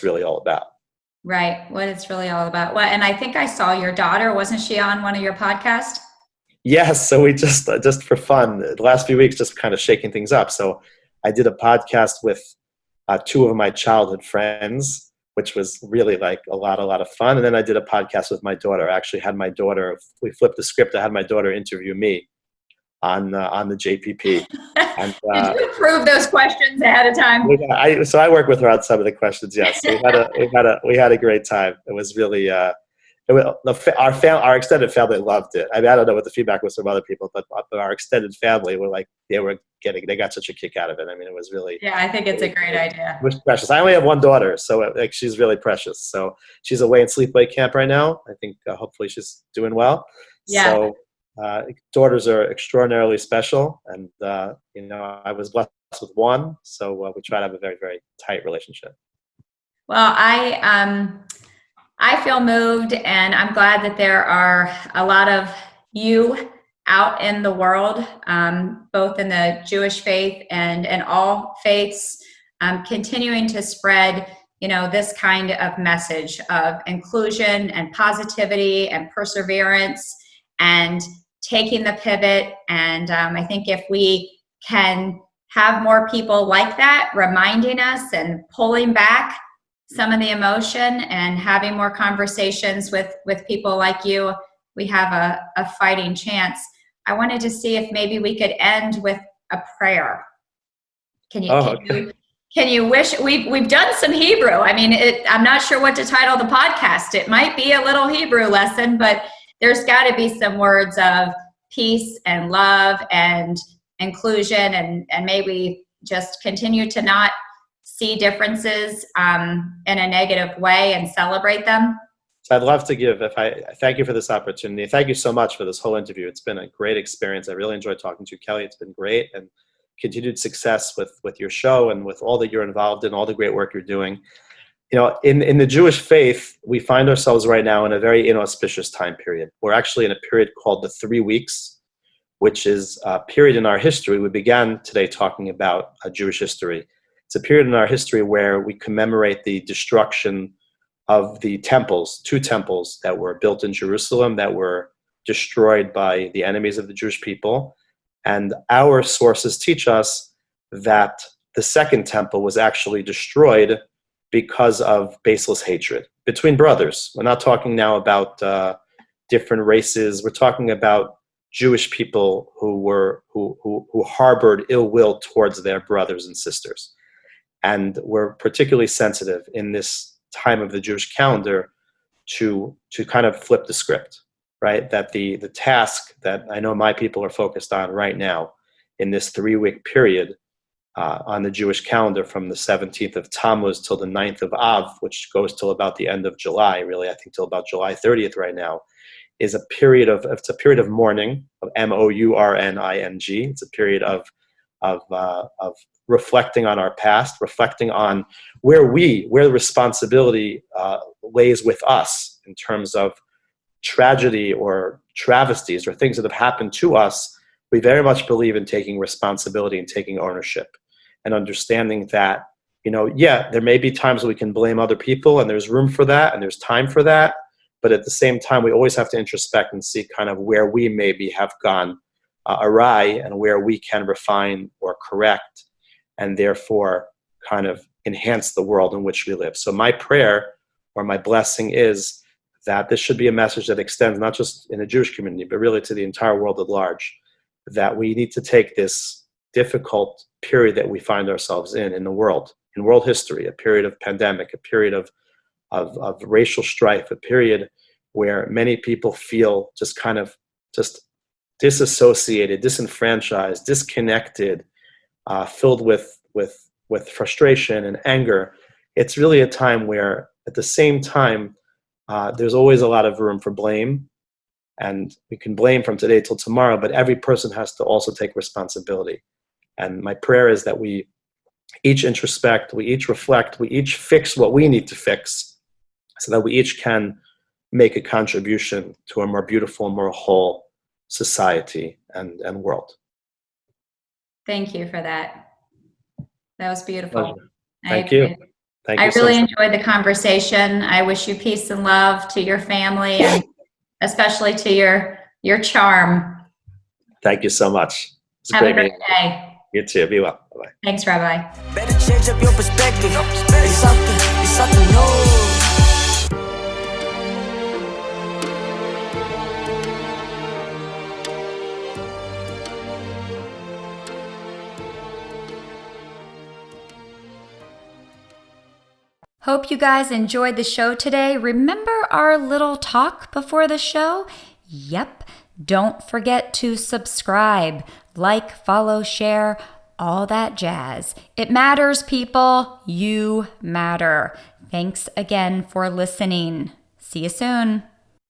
S3: really all about.
S1: Right. What it's really all about. Well, and I think I saw your daughter. Wasn't she on one of your podcasts?
S3: Yes. So we just for fun, the last few weeks, just kind of shaking things up. So I did a podcast with two of my childhood friends, which was really like a lot of fun. And then I did a podcast with my daughter. I actually had my daughter, we flipped the script. I had my daughter interview me on the JPP. And,
S1: did you approve those questions ahead of time?
S3: So I work with her on some of the questions. Yes, so we had a great time. It was really our extended family loved it. I mean, I don't know what the feedback was from other people, but our extended family were like they got such a kick out of it. I mean, it was really
S1: I think it's a great idea.
S3: It was precious. I only have one daughter, so she's really precious. So she's away in sleepaway camp right now. I think hopefully she's doing well.
S1: Yeah.
S3: So, daughters are extraordinarily special, and I was blessed with one, so we try to have a very, very tight relationship.
S1: Well, I feel moved, and I'm glad that there are a lot of you out in the world, both in the Jewish faith and in all faiths, continuing to spread this kind of message of inclusion and positivity and perseverance and taking the pivot. And I think if we can have more people like that reminding us and pulling back some of the emotion and having more conversations with people like you, we have a fighting chance. I wanted to see if maybe we could end with a prayer. Can you wish? We've done some Hebrew. I mean, I'm not sure what to title the podcast. It might be a little Hebrew lesson, but there's got to be some words of peace and love and inclusion, and maybe just continue to not see differences in a negative way and celebrate them.
S3: I'd love to thank you for this opportunity. Thank you so much for this whole interview. It's been a great experience. I really enjoyed talking to you, Kelly. It's been great, and continued success with your show and with all that you're involved in, all the great work you're doing. In the Jewish faith, we find ourselves right now in a very inauspicious time period. We're actually in a period called the 3 weeks, which is a period in our history. We began today talking about Jewish history. It's a period in our history where we commemorate the destruction of the temples, 2 temples that were built in Jerusalem that were destroyed by the enemies of the Jewish people. And our sources teach us that the second temple was actually destroyed because of baseless hatred between brothers. We're not talking now about different races. We're talking about Jewish people who harbored ill will towards their brothers and sisters, and were particularly sensitive in this time of the Jewish calendar to kind of flip the script, right? That the task that I know my people are focused on right now in this 3-week period on the Jewish calendar from the 17th of Tammuz till the 9th of Av, which goes till about the end of July, really, I think till about July 30th right now, is a period of mourning, of mourning. It's a period of reflecting on our past, reflecting on where the responsibility lays with us in terms of tragedy or travesties or things that have happened to us. We very much believe in taking responsibility and taking ownership and understanding that, there may be times we can blame other people, and there's room for that and there's time for that. But at the same time, we always have to introspect and see kind of where we maybe have gone awry and where we can refine or correct and therefore kind of enhance the world in which we live. So my prayer or my blessing is that this should be a message that extends not just in the Jewish community, but really to the entire world at large, that we need to take this difficult period that we find ourselves in the world, in world history, a period of pandemic, a period of racial strife, a period where many people feel just disassociated, disenfranchised, disconnected, filled with frustration and anger. It's really a time where, at the same time, there's always a lot of room for blame, and we can blame from today till tomorrow, but every person has to also take responsibility. And my prayer is that we each introspect, we each reflect, we each fix what we need to fix, so that we each can make a contribution to a more beautiful, more whole society and world.
S1: Thank you for that. That was beautiful.
S3: Pleasure. Thank you. Thank you.
S1: I really enjoyed the conversation. I wish you peace and love to your family and especially to your charm.
S3: Thank you so much.
S1: Have a great day.
S3: You too. Be well. Bye-bye.
S1: Thanks, Rabbi.
S2: Better change up your perspective. It's something new.
S1: Hope you guys enjoyed the show today. Remember our little talk before the show? Yep. Don't forget to subscribe, like, follow, share, all that jazz. It matters, people. You matter. Thanks again for listening. See you soon.